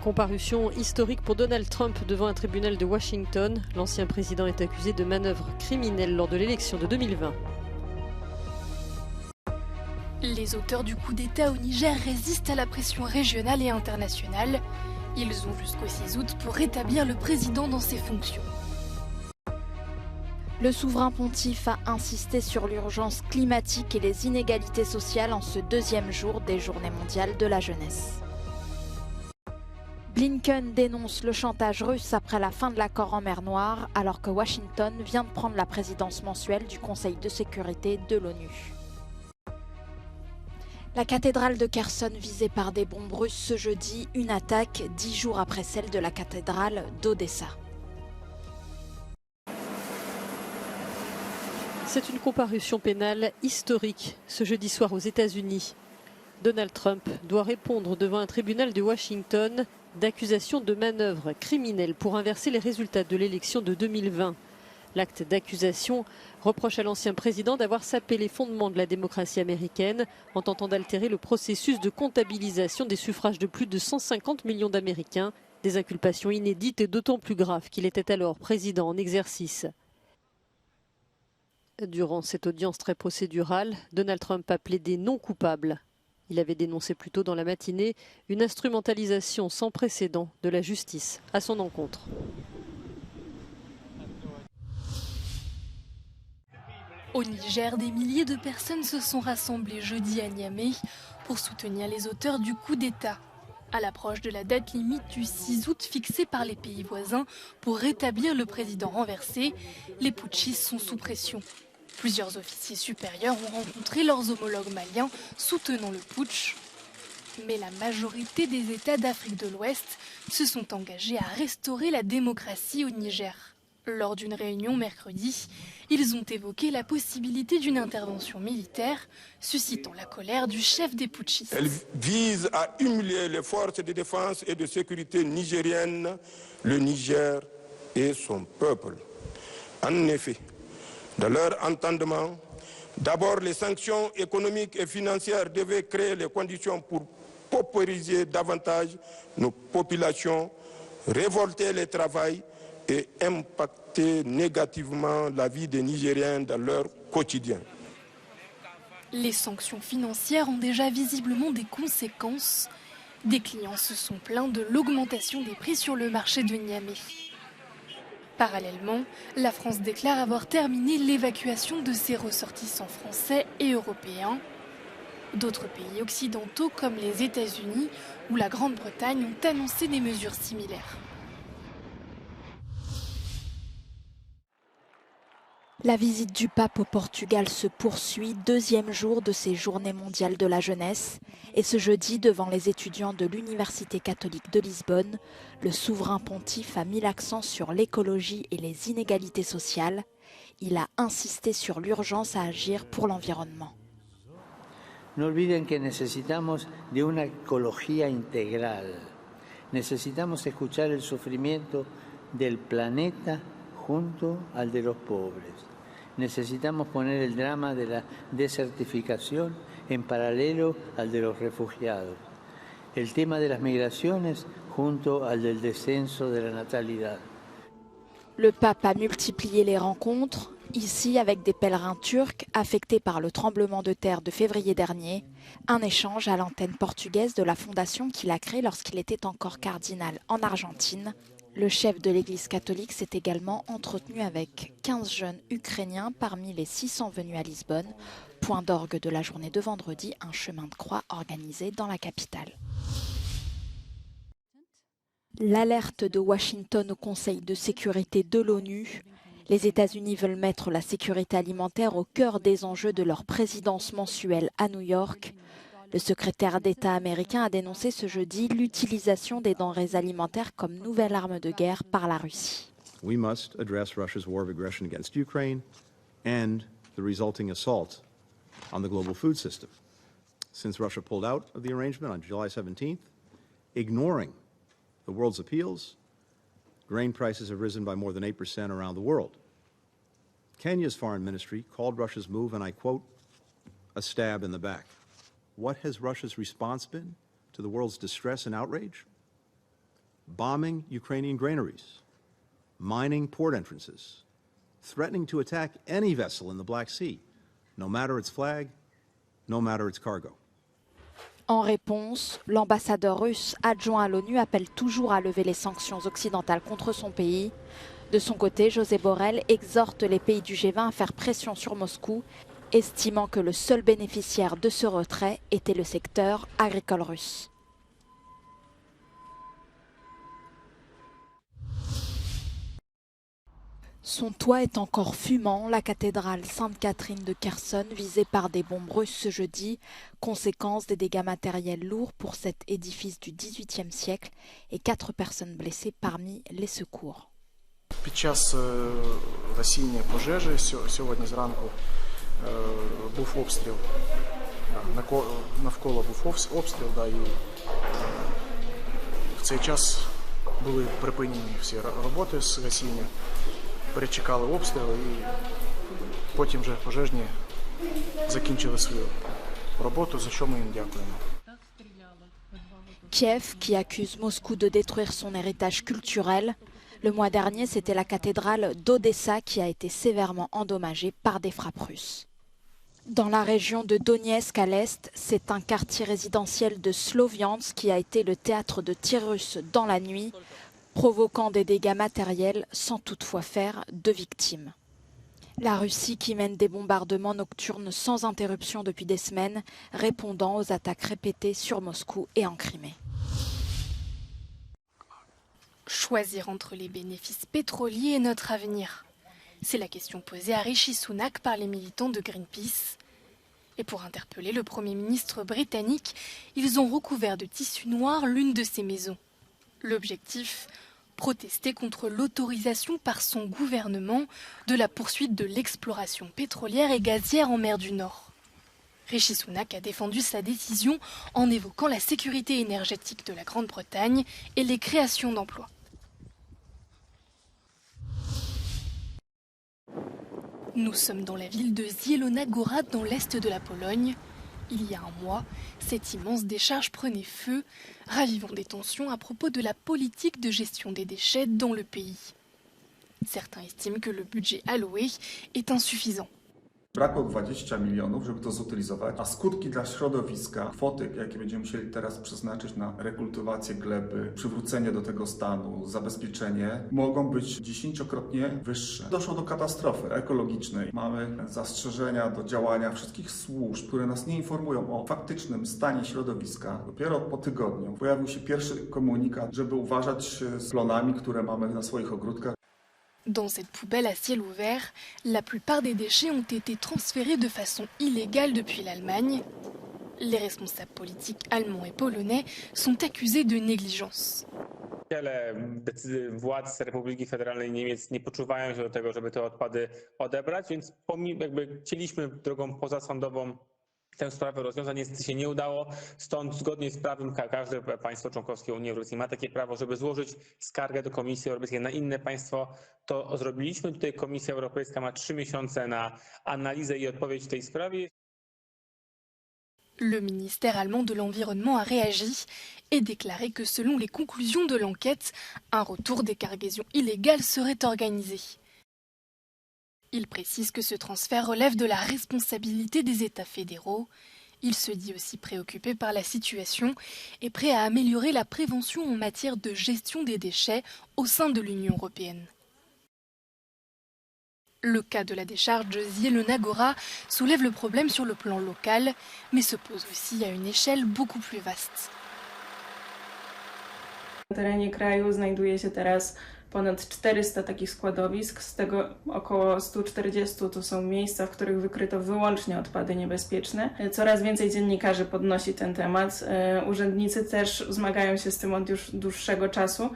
Comparution historique pour Donald Trump devant un tribunal de Washington. L'ancien président est accusé de manœuvres criminelles lors de l'élection de 2020. Les auteurs du coup d'État au Niger résistent à la pression régionale et internationale. Ils ont jusqu'au 6 août pour rétablir le président dans ses fonctions. Le souverain pontife a insisté sur l'urgence climatique et les inégalités sociales en ce deuxième jour des Journées mondiales de la jeunesse. Blinken dénonce le chantage russe après la fin de l'accord en mer Noire, alors que Washington vient de prendre la présidence mensuelle du Conseil de sécurité de l'ONU. La cathédrale de Kherson visée par des bombes russes ce jeudi, une attaque 10 jours après celle de la cathédrale d'Odessa. C'est une comparution pénale historique ce jeudi soir aux États-Unis. Donald Trump doit répondre devant un tribunal de Washington d'accusations de manœuvres criminelles pour inverser les résultats de l'élection de 2020. L'acte d'accusation reproche à l'ancien président d'avoir sapé les fondements de la démocratie américaine en tentant d'altérer le processus de comptabilisation des suffrages de plus de 150 millions d'Américains, des inculpations inédites et d'autant plus graves qu'il était alors président en exercice. Durant cette audience très procédurale, Donald Trump a plaidé non coupable. Il avait dénoncé plus tôt dans la matinée une instrumentalisation sans précédent de la justice à son encontre. Au Niger, des milliers de personnes se sont rassemblées jeudi à Niamey pour soutenir les auteurs du coup d'État. À l'approche de la date limite du 6 août fixée par les pays voisins pour rétablir le président renversé, les putschistes sont sous pression. Plusieurs officiers supérieurs ont rencontré leurs homologues maliens soutenant le putsch. Mais la majorité des États d'Afrique de l'Ouest se sont engagés à restaurer la démocratie au Niger. Lors d'une réunion mercredi, ils ont évoqué la possibilité d'une intervention militaire, suscitant la colère du chef des putschistes. Elle vise à humilier les forces de défense et de sécurité nigériennes, le Niger et son peuple. En effet, dans leur entendement, d'abord les sanctions économiques et financières devaient créer les conditions pour paupériser davantage nos populations, révolter les travails et impacter négativement la vie des Nigériens dans leur quotidien. Les sanctions financières ont déjà visiblement des conséquences. Des clients se sont plaints de l'augmentation des prix sur le marché de Niamey. Parallèlement, la France déclare avoir terminé l'évacuation de ses ressortissants français et européens. D'autres pays occidentaux comme les États-Unis ou la Grande-Bretagne ont annoncé des mesures similaires. La visite du pape au Portugal se poursuit, deuxième jour de ces Journées mondiales de la jeunesse. Et ce jeudi, devant les étudiants de l'Université catholique de Lisbonne, le souverain pontife a mis l'accent sur l'écologie et les inégalités sociales. Il a insisté sur l'urgence à agir pour l'environnement. No olviden que necesitamos de una ecología integral. Necesitamos escuchar el sufrimiento del planeta junto al de los pobres. Necesitamos poner el drama de la desertificación en paralelo al de los refugiados. El tema de las migraciones junto al del descenso de la natalidad. Le pape a multiplié les rencontres, ici avec des pèlerins turcs affectés par le tremblement de terre de février dernier, un échange à l'antenne portugaise de la fondation qu'il a créée lorsqu'il était encore cardinal en Argentine. Le chef de l'Église catholique s'est également entretenu avec 15 jeunes Ukrainiens parmi les 600 venus à Lisbonne. Point d'orgue de la journée de vendredi, un chemin de croix organisé dans la capitale. L'alerte de Washington au Conseil de sécurité de l'ONU. Les États-Unis veulent mettre la sécurité alimentaire au cœur des enjeux de leur présidence mensuelle à New York. Le secrétaire d'État américain a dénoncé ce jeudi l'utilisation des denrées alimentaires comme nouvelle arme de guerre par la Russie. We must address Russia's war of aggression against Ukraine and the resulting assault on the global food system. Since Russia pulled out of the arrangement on July 17th, ignoring the world's appeals, grain prices have risen by more than 8% around the world. Kenya's foreign ministry called Russia's move, and I quote, a stab in the back. What has Russia's response been to the world's distress and outrage? bombing Ukrainian granaries, mining port entrances, threatening to attack any vessel in the Black Sea, no matter its flag, no matter its cargo. En réponse, l'ambassadeur russe adjoint à l'ONU appelle toujours à lever les sanctions occidentales contre son pays. De son côté, Josep Borrell exhorte les pays du G20 à faire pression sur Moscou, estimant que le seul bénéficiaire de ce retrait était le secteur agricole russe. Son toit est encore fumant, la cathédrale Sainte-Catherine de Kherson visée par des bombes russes ce jeudi, conséquence des dégâts matériels lourds pour cet édifice du XVIIIe siècle et 4 personnes blessées parmi les secours. Під час гасіння пожежі сьогодні зранку був обстріл. Навколо був обстріл, і в цей час були припинені всі роботи з гасіння. Перечекали обстріли і потім вже пожежні закінчили свою роботу, за що ми їм дякуємо. Kiev, qui accuse Moscou de détruire son héritage culturel. Le mois dernier, c'était la cathédrale d'Odessa qui a été sévèrement endommagée par des frappes russes. Dans la région de Donetsk à l'est, c'est un quartier résidentiel de Sloviansk qui a été le théâtre de tirs russes dans la nuit, provoquant des dégâts matériels sans toutefois faire de victimes. La Russie qui mène des bombardements nocturnes sans interruption depuis des semaines, répondant aux attaques répétées sur Moscou et en Crimée. Choisir entre les bénéfices pétroliers et notre avenir. C'est la question posée à Rishi Sunak par les militants de Greenpeace. Et pour interpeller le Premier ministre britannique, ils ont recouvert de tissu noir l'une de ses maisons. L'objectif ? Protester contre l'autorisation par son gouvernement de la poursuite de l'exploration pétrolière et gazière en mer du Nord. Rishi Sunak a défendu sa décision en évoquant la sécurité énergétique de la Grande-Bretagne et les créations d'emplois. Nous sommes dans la ville de Zielona Góra, dans l'est de la Pologne. Il y a un mois, cette immense décharge prenait feu, ravivant des tensions à propos de la politique de gestion des déchets dans le pays. Certains estiment que le budget alloué est insuffisant. Brakło 20 milionów, żeby to zutylizować, a skutki dla środowiska, kwoty, jakie będziemy musieli teraz przeznaczyć na rekultywację gleby, przywrócenie do tego stanu, zabezpieczenie, mogą być 10-krotnie wyższe. Doszło do katastrofy ekologicznej. Mamy zastrzeżenia do działania wszystkich służb, które nas nie informują o faktycznym stanie środowiska. Dopiero po tygodniu pojawił się pierwszy komunikat, żeby uważać z plonami, które mamy na swoich ogródkach. Dans cette poubelle à ciel ouvert, la plupart des déchets ont été transférés de façon illégale depuis l'Allemagne. Les responsables politiques allemands et polonais sont accusés de négligence. Wiele władz Republiki Federalnej Niemiec nie poczuwają się do tego, żeby te odpady odebrać, więc chcieliśmy drogą pozasądową tę sprawę rozwiązać, niestety się nie udało, stąd zgodnie z prawem każde państwo członkowskie Unii Europejskiej ma takie prawo, żeby złożyć skargę do Komisji Europejskiej na inne państwo. To zrobiliśmy. Tutaj Komisja Europejska ma 3 miesiące na analizę i odpowiedź w tej sprawie. Le ministère allemand de l'Environnement a réagi et déclaré que selon les conclusions de l'enquête, un retour des cargaisons illégales serait organisé. Il précise que ce transfert relève de la responsabilité des États fédéraux. Il se dit aussi préoccupé par la situation et prêt à améliorer la prévention en matière de gestion des déchets au sein de l'Union européenne. Le cas de la décharge de Zielona Góra soulève le problème sur le plan local, mais se pose aussi à une échelle beaucoup plus vaste. Na terenie kraju znajduje się teraz ponad 400 takich składowisk, z tego około 140 to są miejsca, w których wykryto wyłącznie odpady niebezpieczne. Coraz więcej dziennikarzy podnosi ten temat. Urzędnicy też zmagają się z tym od już dłuższego czasu,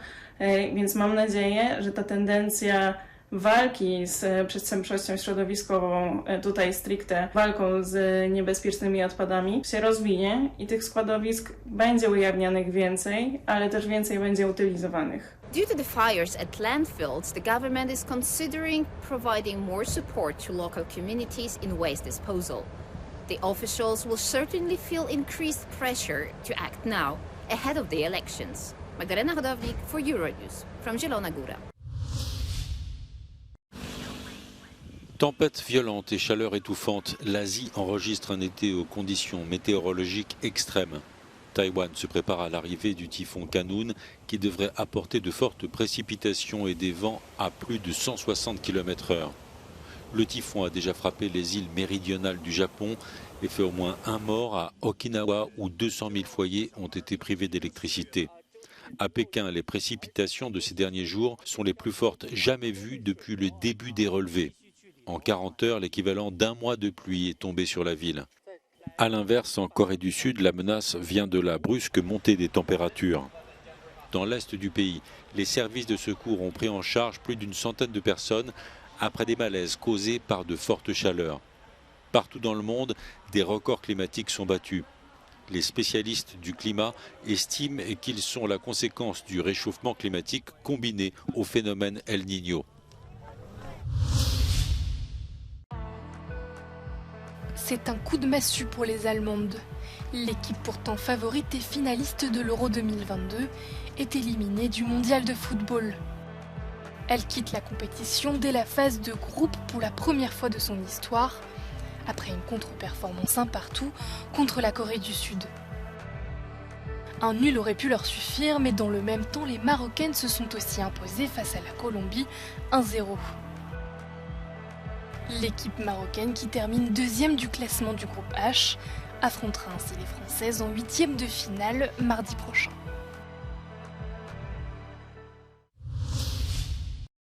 więc mam nadzieję, że ta tendencja walki z przestępczością środowiskową, tutaj stricte walką z niebezpiecznymi odpadami, się rozwinie i tych składowisk będzie ujawnianych więcej, ale też więcej będzie utylizowanych. Due to the fires at landfills, the government is considering providing more support to local communities in waste disposal. The officials will certainly feel increased pressure to act now, ahead of the elections. Magdalena Radownik for Euronews from Zielona Góra. Tempête violente et chaleur étouffante, l'Asie enregistre un été aux conditions météorologiques extrêmes. Taïwan se prépare à l'arrivée du typhon Khanun qui devrait apporter de fortes précipitations et des vents à plus de 160 km/h. Le typhon a déjà frappé les îles méridionales du Japon et fait au moins un mort à Okinawa où 200 000 foyers ont été privés d'électricité. À Pékin, les précipitations de ces derniers jours sont les plus fortes jamais vues depuis le début des relevés. En 40 heures, l'équivalent d'un mois de pluie est tombé sur la ville. A l'inverse, en Corée du Sud, la menace vient de la brusque montée des températures. Dans l'est du pays, les services de secours ont pris en charge plus d'une centaine de personnes après des malaises causés par de fortes chaleurs. Partout dans le monde, des records climatiques sont battus. Les spécialistes du climat estiment qu'ils sont la conséquence du réchauffement climatique combiné au phénomène El Niño. C'est un coup de massue pour les Allemandes. L'équipe pourtant favorite et finaliste de l'Euro 2022 est éliminée du mondial de football. Elle quitte la compétition dès la phase de groupe pour la première fois de son histoire, après une contre-performance un partout contre la Corée du Sud. Un nul aurait pu leur suffire, mais dans le même temps, les Marocaines se sont aussi imposées face à la Colombie 1-0. L'équipe marocaine, qui termine deuxième du classement du groupe H, affrontera ainsi les Françaises en huitième de finale mardi prochain.